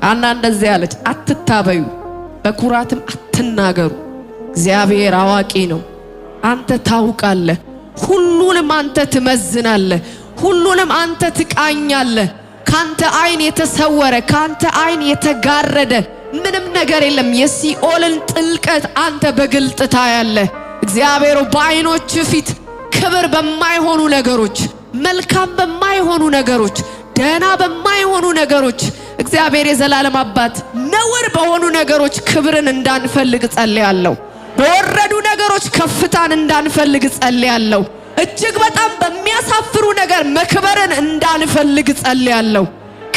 እንደዚህ አለች፣ አትታበዩ በኩራትም አትናገሩ። እግዚአብሔር አዋቂ ነው። አንተ ታውቃለህ። ሁሉንም አንተ ትመዝናለህ። ሁሉንም አንተ ትቃኛለህ። ካንተ አይን የተሰወረ ካንተ አይን የተጋረደ ምንም ነገር የለም። የሲኦልን ጥልቀት አንተ በግልጥ ታያለህ። እግዚአብሔር በአይኖች ፊት ክብር በማይሆኑ ነገሮች፣ መልካም በማይሆኑ ነገሮች፣ ደህና በማይሆኑ ነገሮች እግዚአብሔር የዘላለም አባት ነውር በሆኑ ነገሮች ክብርን እንዳንፈልግ ጸልያለሁ። በወረዱ ነገሮች ከፍታን እንዳንፈልግ ጸልያለሁ። እጅግ በጣም በሚያሳፍሩ ነገር መክበርን እንዳንፈልግ ጸልያለሁ።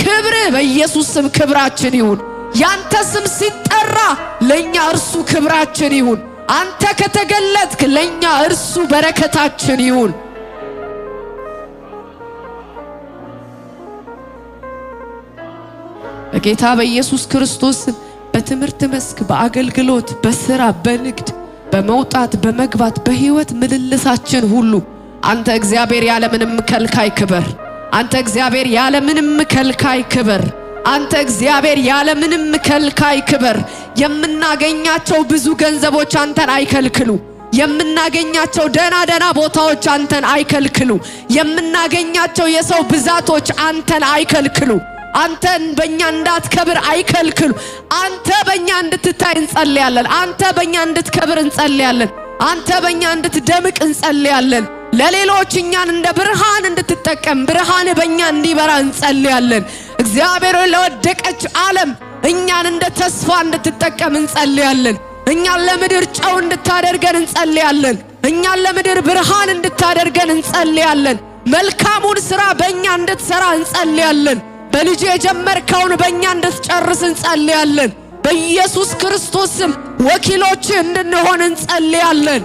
ክብር በኢየሱስ ስም ክብራችን ይሁን። ያንተ ስም ሲጠራ ለኛ እርሱ ክብራችን ይሁን። አንተ ከተገለጥክ ለኛ እርሱ በረከታችን ይሁን። በጌታ በኢየሱስ ክርስቶስ በትምህርት መስክ፣ በአገልግሎት፣ በስራ፣ በንግድ፣ በመውጣት በመግባት በህይወት ምልልሳችን ሁሉ አንተ እግዚአብሔር ያለ ምንም ከልካይ ክብር። አንተ እግዚአብሔር ያለ ምንም ከልካይ ክብር። አንተ እግዚአብሔር ያለ ምንም ከልካይ ክብር። የምናገኛቸው ብዙ ገንዘቦች አንተን አይከልክሉ። የምናገኛቸው ደና ቦታዎች አንተን አይከልክሉ። የምናገኛቸው የሰው ብዛቶች አንተን አይከልክሉ። አንተን በእኛ እንዳትከብር አይከልክሉ። አንተ በእኛ እንድትታይ እንጸልያለን። አንተ በእኛ እንድትከብር እንጸልያለን። አንተ በእኛ እንድትደምቅ እንጸልያለን። ለሌሎች እኛን እንደ ብርሃን እንድትጠቀም ብርሃን በእኛ እንዲበራ እንጸልያለን። እግዚአብሔር ለወደቀች ዓለም እኛን እንደ ተስፋ እንድትጠቀም እንጸልያለን። እኛን ለምድር ጨው እንድታደርገን እንጸልያለን። እኛን ለምድር ብርሃን እንድታደርገን እንጸልያለን። መልካሙን ሥራ በእኛ እንድትሰራ እንጸልያለን። በልጅ የጀመርከውን በእኛ እንድትጨርስ እንጸልያለን። በኢየሱስ ክርስቶስ ስም ወኪሎች እንድንሆን እንጸልያለን።